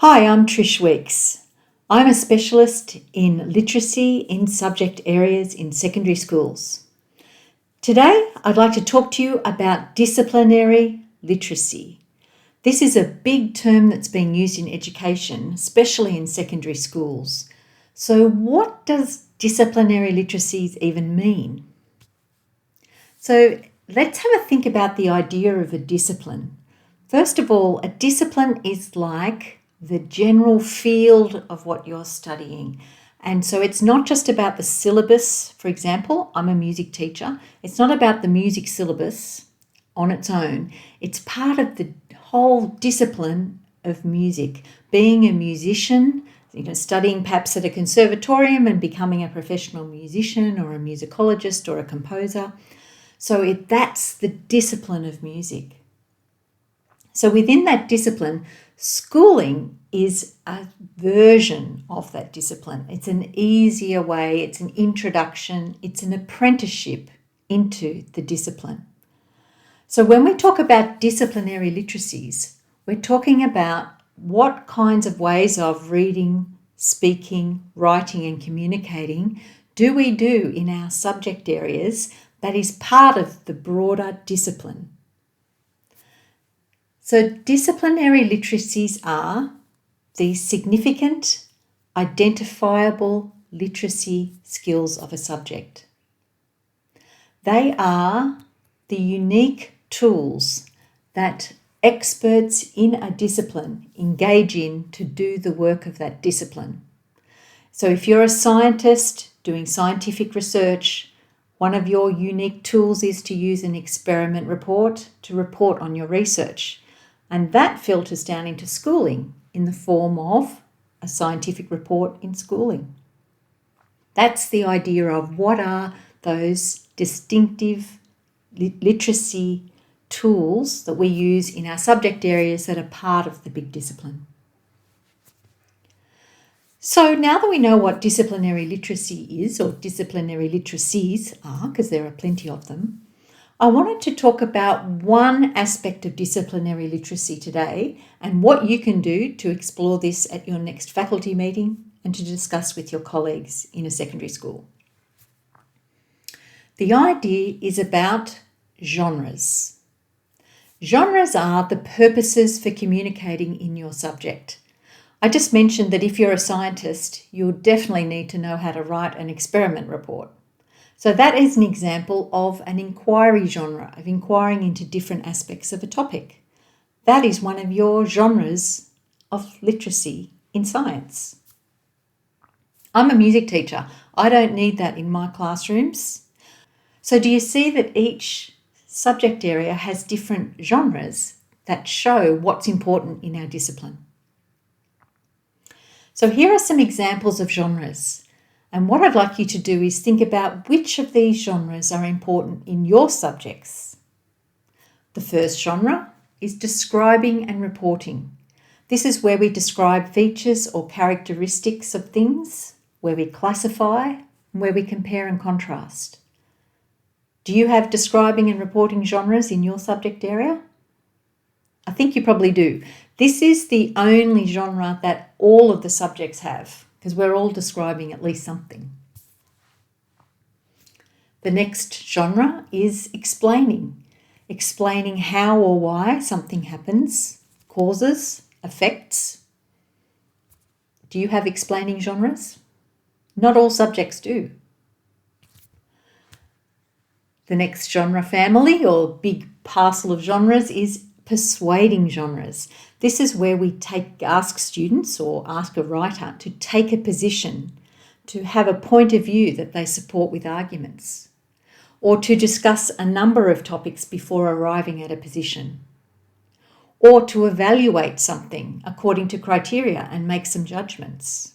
Hi, I'm Trish Weeks. I'm a specialist in literacy in subject areas in secondary schools. Today, I'd like to talk to you about disciplinary literacy. This is a big term that's being used in education, especially in secondary schools. So, what does disciplinary literacies even mean? So, let's have a think about the idea of a discipline. First of all, a discipline is like the general field of what you're studying. And so it's not just about the syllabus. For example, I'm a music teacher. It's not about the music syllabus on its own. It's part of the whole discipline of music. Being a musician, studying perhaps at a conservatorium and becoming a professional musician or a musicologist or a composer. So that's the discipline of music. So within that discipline, schooling is a version of that discipline. It's an easier way, it's an introduction, it's an apprenticeship into the discipline. So when we talk about disciplinary literacies, we're talking about what kinds of ways of reading, speaking, writing and communicating do we do in our subject areas that is part of the broader discipline. So disciplinary literacies are the significant, identifiable literacy skills of a subject. They are the unique tools that experts in a discipline engage in to do the work of that discipline. So if you're a scientist doing scientific research, one of your unique tools is to use an experiment report to report on your research. And that filters down into schooling in the form of a scientific report in schooling. That's the idea of what are those distinctive literacy tools that we use in our subject areas that are part of the big discipline. So now that we know what disciplinary literacy is, or disciplinary literacies are, because there are plenty of them, I wanted to talk about one aspect of disciplinary literacy today and what you can do to explore this at your next faculty meeting and to discuss with your colleagues in a secondary school. The idea is about genres. Genres are the purposes for communicating in your subject. I just mentioned that if you're a scientist, you'll definitely need to know how to write an experiment report. So that is an example of an inquiry genre, of inquiring into different aspects of a topic. That is one of your genres of literacy in science. I'm a music teacher. I don't need that in my classrooms. So do you see that each subject area has different genres that show what's important in our discipline? So here are some examples of genres. And what I'd like you to do is think about which of these genres are important in your subjects. The first genre is describing and reporting. This is where we describe features or characteristics of things, where we classify, and where we compare and contrast. Do you have describing and reporting genres in your subject area? I think you probably do. This is the only genre that all of the subjects have, because we're all describing at least something. The next genre is explaining how or why something happens, causes, effects. Do you have explaining genres? Not all subjects do. The next genre family or big parcel of genres is persuading genres. This is where we ask students or ask a writer to take a position, to have a point of view that they support with arguments, or to discuss a number of topics before arriving at a position, or to evaluate something according to criteria and make some judgments.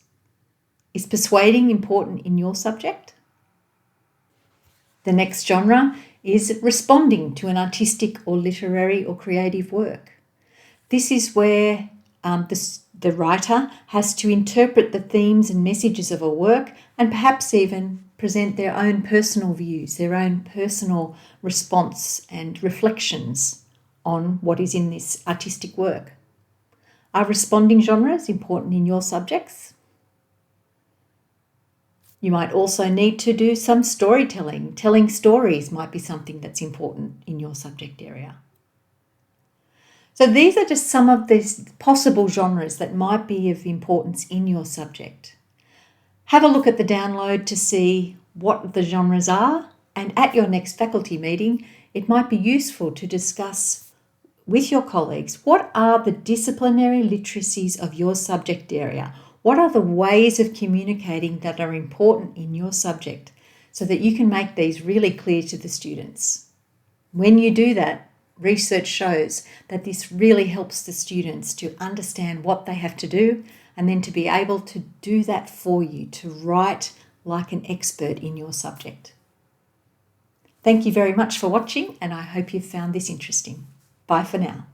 Is persuading important in your subject? The next genre is responding to an artistic or literary or creative work. This is where the writer has to interpret the themes and messages of a work and perhaps even present their own personal views, their own personal response and reflections on what is in this artistic work. Are responding genres important in your subjects? You might also need to do some storytelling. Telling stories might be something that's important in your subject area. So these are just some of these possible genres that might be of importance in your subject. Have a look at the download to see what the genres are, and at your next faculty meeting, it might be useful to discuss with your colleagues what are the disciplinary literacies of your subject area. What are the ways of communicating that are important in your subject so that you can make these really clear to the students? When you do that, research shows that this really helps the students to understand what they have to do and then to be able to do that for you, to write like an expert in your subject. Thank you very much for watching, and I hope you've found this interesting. Bye for now.